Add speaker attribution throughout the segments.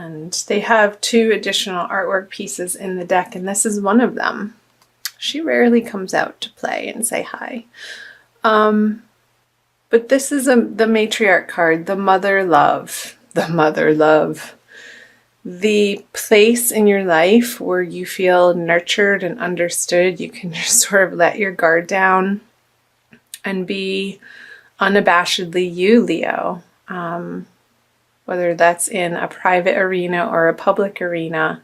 Speaker 1: And they have 2 additional artwork pieces in the deck, and this is one of them. She rarely comes out to play and say hi. But this is the matriarch card, the mother love. The mother love. The place in your life where you feel nurtured and understood. You can just sort of let your guard down and be unabashedly you, Leo. Whether that's in a private arena or a public arena.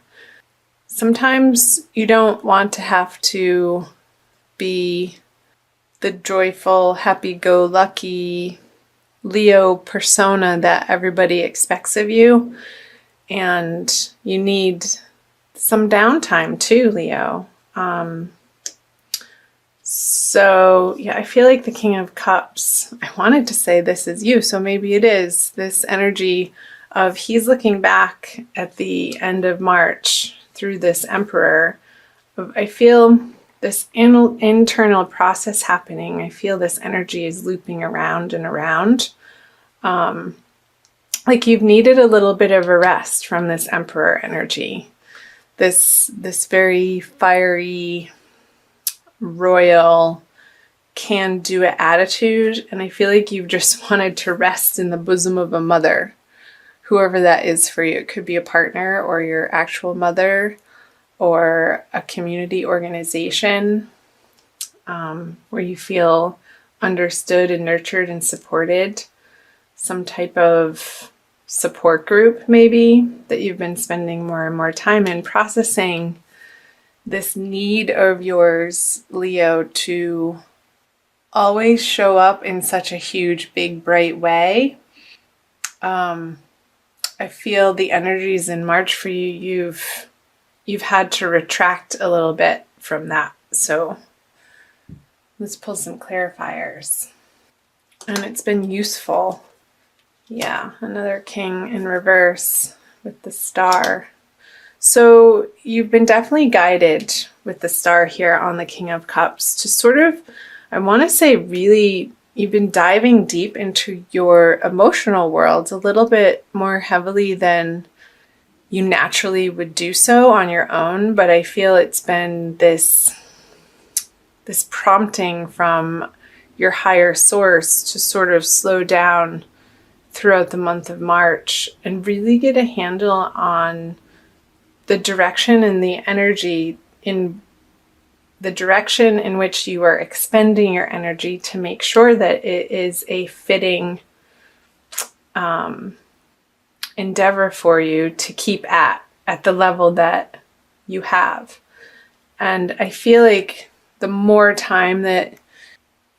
Speaker 1: Sometimes you don't want to have to be the joyful, happy-go-lucky Leo persona that everybody expects of you. And you need some downtime too, Leo. So yeah, I feel like the King of Cups, I wanted to say this is you, so maybe it is this energy of he's looking back at the end of March through this Emperor. I feel this internal process happening. I feel this energy is looping around and around. Like you've needed a little bit of a rest from this Emperor energy. This very fiery, royal, can-do-it attitude, and I feel like you've just wanted to rest in the bosom of a mother, whoever that is for you. It could be a partner or your actual mother or a community organization where you feel understood and nurtured and supported. Some type of support group maybe that you've been spending more and more time in, processing this need of yours, Leo, to always show up in such a huge, big, bright way. I feel the energies in March for you, you've had to retract a little bit from that. So let's pull some clarifiers. And it's been useful. Yeah, another king in reverse with the star. So you've been definitely guided with the star here on the King of Cups to sort of, I want to say really, you've been diving deep into your emotional world a little bit more heavily than you naturally would do so on your own. But I feel it's been this prompting from your higher source to sort of slow down throughout the month of March and really get a handle on the direction and the energy in the direction in which you are expending your energy to make sure that it is a fitting endeavor for you to keep at the level that you have. And I feel like the more time that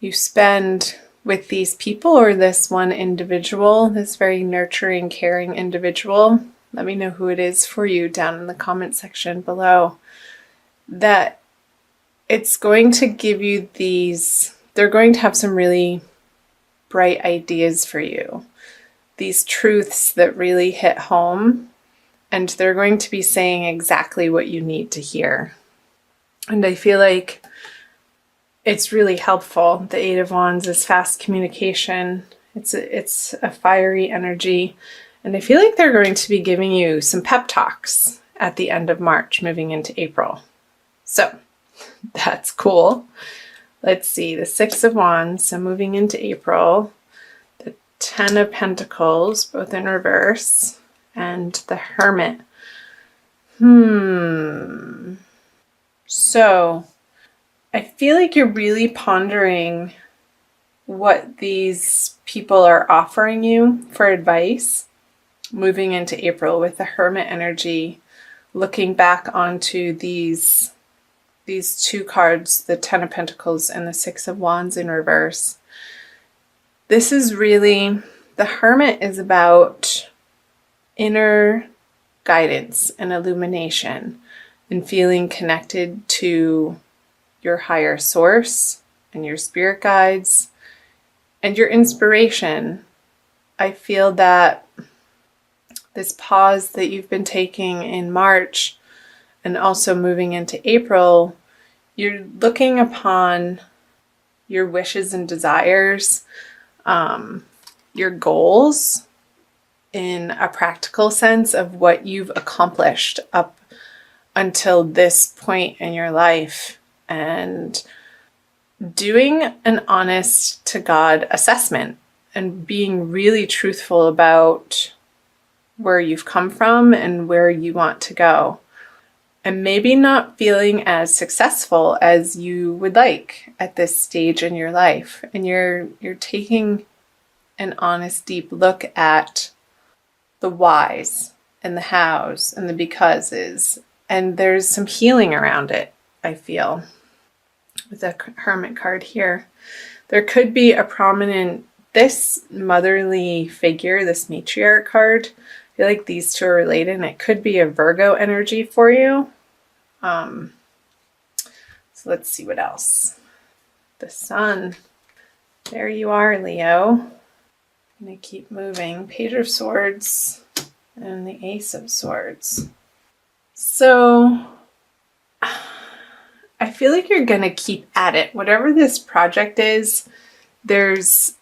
Speaker 1: you spend with these people or this one individual, this very nurturing, caring individual, let me know who it is for you down in the comment section below, that it's going to give you they're going to have some really bright ideas for you. These truths that really hit home, and they're going to be saying exactly what you need to hear. And I feel like it's really helpful. The Eight of Wands is fast communication. It's a fiery energy. And I feel like they're going to be giving you some pep talks at the end of March, moving into April. So that's cool. Let's see, the Six of Wands, so moving into April, the Ten of Pentacles, both in reverse, and the Hermit. So I feel like you're really pondering what these people are offering you for advice moving into April with the Hermit energy, looking back onto these 2 cards, the Ten of Pentacles and the Six of Wands in reverse. This is really, the Hermit is about inner guidance and illumination and feeling connected to your higher source and your spirit guides and your inspiration. I feel that this pause that you've been taking in March and also moving into April, you're looking upon your wishes and desires, your goals in a practical sense of what you've accomplished up until this point in your life, and doing an honest to God assessment and being really truthful about where you've come from and where you want to go. And maybe not feeling as successful as you would like at this stage in your life. And you're taking an honest, deep look at the whys and the hows and the becauses. And there's some healing around it, I feel, with the Hermit card here. There could be a prominent, this motherly figure, this matriarch card. I feel like these two are related, and it could be a Virgo energy for you. So let's see what else. The Sun. There you are, Leo. I'm going to keep moving. Page of Swords and the Ace of Swords. So I feel like you're going to keep at it. Whatever this project is, there's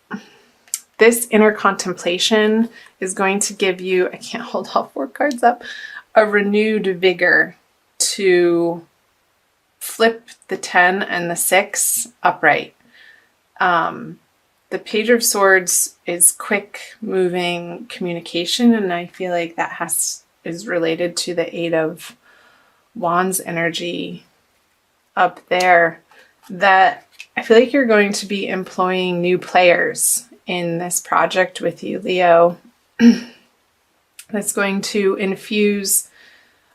Speaker 1: this inner contemplation is going to give you, I can't hold all 4 cards up, a renewed vigor to flip the 10 and the 6 upright. The Page of Swords is quick moving communication, and I feel like that is related to the 8 of Wands energy up there, that I feel like you're going to be employing new players in this project with you, Leo. That's going to infuse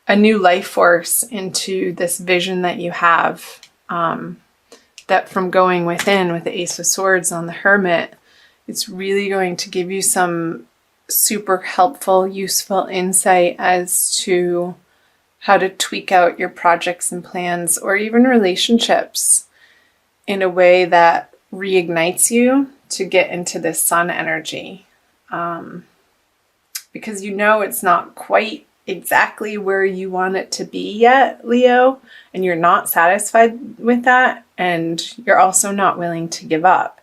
Speaker 1: a new life force into this vision that you have, that from going within with the Ace of Swords on the Hermit, it's really going to give you some super helpful, useful insight as to how to tweak out your projects and plans, or even relationships, in a way that reignites you to get into this Sun energy. Because you know it's not quite exactly where you want it to be yet, Leo, and you're not satisfied with that, and you're also not willing to give up.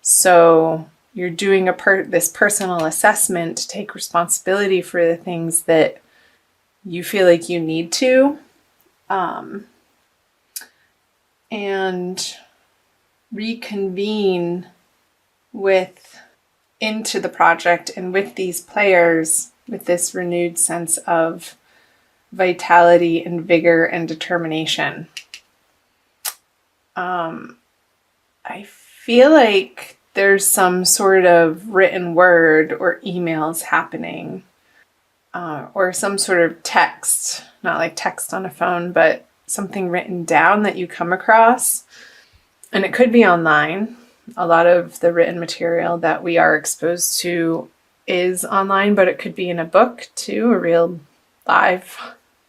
Speaker 1: So you're doing this personal assessment to take responsibility for the things that you feel like you need to, and reconvene into the project and with these players with this renewed sense of vitality and vigor and determination. I feel like there's some sort of written word or emails happening, or some sort of text, not like text on a phone, but something written down that you come across. And it could be online. A lot of the written material that we are exposed to is online, but it could be in a book too, a real live,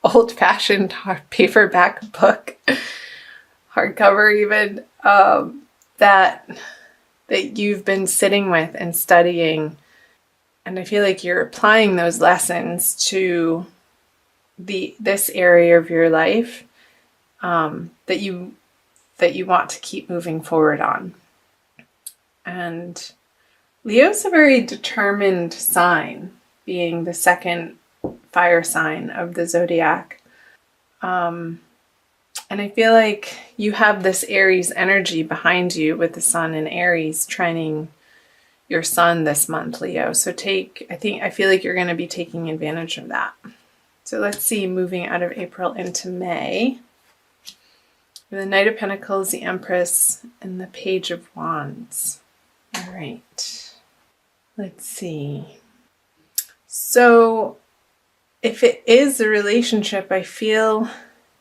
Speaker 1: old-fashioned paperback book, hardcover even, that you've been sitting with and studying. And I feel like you're applying those lessons to this area of your life, that you want to keep moving forward on. And Leo's a very determined sign, being the second fire sign of the zodiac. And I feel like you have this Aries energy behind you with the Sun in Aries trining your Sun this month, Leo. So I feel like you're going to be taking advantage of that. So let's see, moving out of April into May. The Knight of Pentacles, the Empress, and the Page of Wands. All right. Let's see. So if it is a relationship, I feel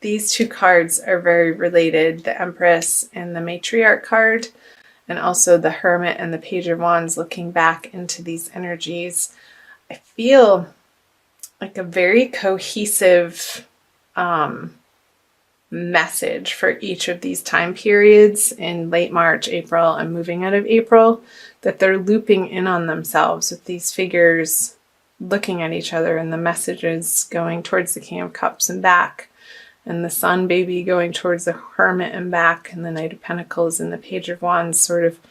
Speaker 1: these 2 cards are very related. The Empress and the Matriarch card, and also the Hermit and the Page of Wands, looking back into these energies. I feel like a very cohesive message for each of these time periods in late March, April, and moving out of April, that they're looping in on themselves with these figures looking at each other, and the messages going towards the King of Cups and back, and the Sun baby going towards the Hermit and back, and the Knight of Pentacles and the Page of Wands sort of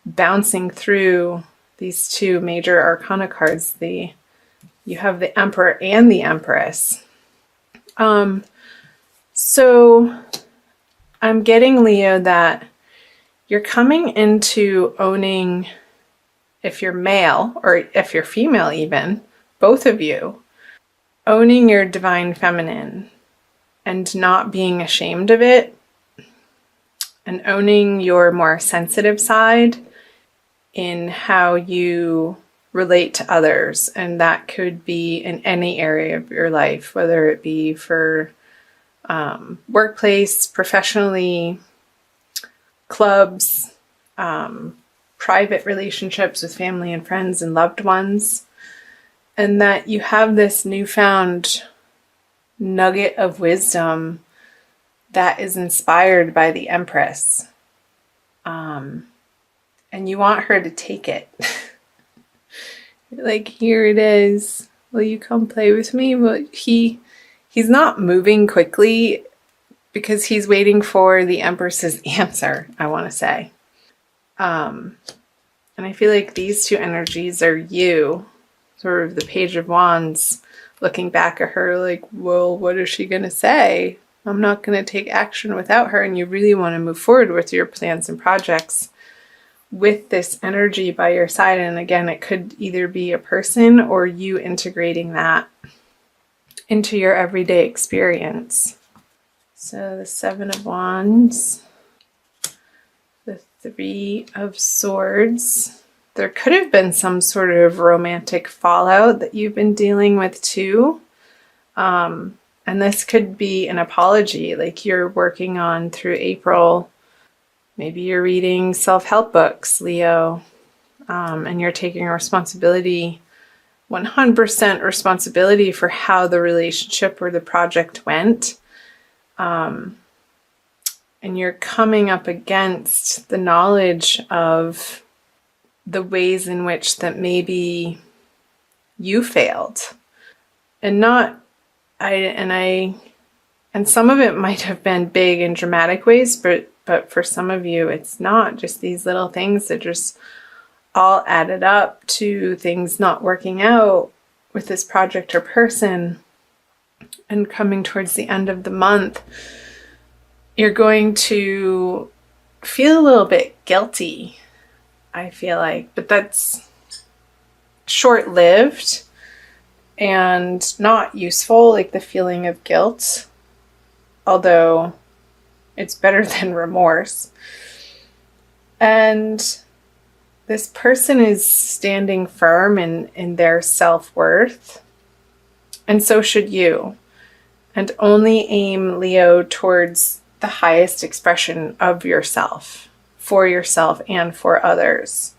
Speaker 1: bouncing through these 2 major arcana cards, the you have the Emperor and the Empress. So I'm getting, Leo, that you're coming into owning, if you're male or if you're female even, both of you, owning your divine feminine and not being ashamed of it, and owning your more sensitive side in how you relate to others. And that could be in any area of your life, whether it be for workplace, professionally, clubs, private relationships with family and friends and loved ones. And that you have this newfound nugget of wisdom that is inspired by the Empress. And you want her to take it. Like, here it is. Will you come play with me? Well, he's not moving quickly because he's waiting for the Empress's answer, I want to say. And I feel like these two energies are you, sort of the Page of Wands, looking back at her like, well, what is she going to say? I'm not going to take action without her. And you really want to move forward with your plans and projects with this energy by your side. And again, it could either be a person or you integrating that into your everyday experience. So the Seven of Wands, the Three of Swords. There could have been some sort of romantic fallout that you've been dealing with too. And this could be an apology, like you're working on through April. Maybe you're reading self-help books, Leo, and you're taking responsibility, 100% responsibility for how the relationship or the project went. And you're coming up against the knowledge of the ways in which that maybe you failed. And some of it might have been big and dramatic ways, but for some of you, it's not. Just these little things that just all added up to things not working out with this project or person. And coming towards the end of the month, you're going to feel a little bit guilty, I feel like. But that's short-lived and not useful, like the feeling of guilt. Although it's better than remorse. And this person is standing firm in their self-worth. And so should you. And only aim, Leo, towards the highest expression of yourself, for yourself and for others.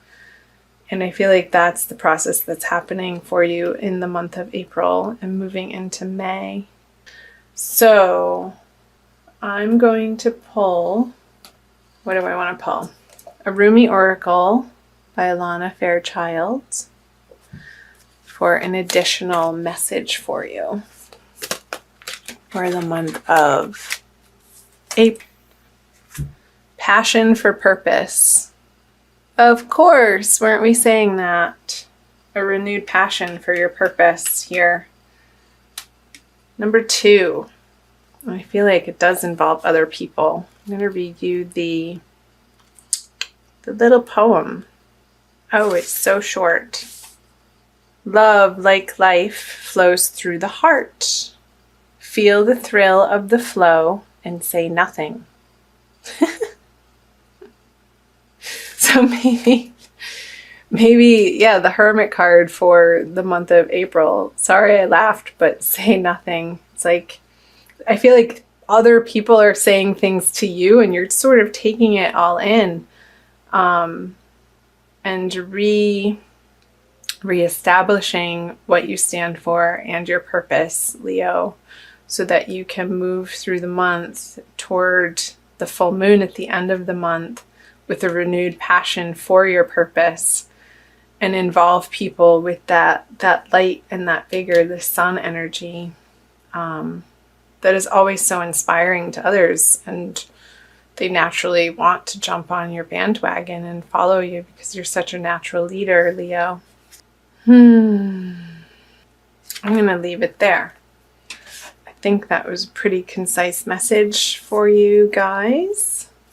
Speaker 1: And I feel like that's the process that's happening for you in the month of April and moving into May. So I'm going to pull, what do I want to pull? A Rumi Oracle by Alana Fairchild for an additional message for you for the month of April. Passion for purpose. Of course, weren't we saying that? A renewed passion for your purpose here. Number 2. I feel like it does involve other people. I'm going to read you the little poem. Oh, it's so short. Love, like life, flows through the heart. Feel the thrill of the flow and say nothing. So maybe, yeah, the Hermit card for the month of April. Sorry I laughed, but say nothing. It's like, I feel like other people are saying things to you and you're sort of taking it all in, and reestablishing what you stand for and your purpose, Leo, so that you can move through the month toward the full moon at the end of the month with a renewed passion for your purpose, and involve people with that light and that vigor, the sun energy, that is always so inspiring to others, and they naturally want to jump on your bandwagon and follow you because you're such a natural leader, Leo. I'm going to leave it there. I think that was a pretty concise message for you guys.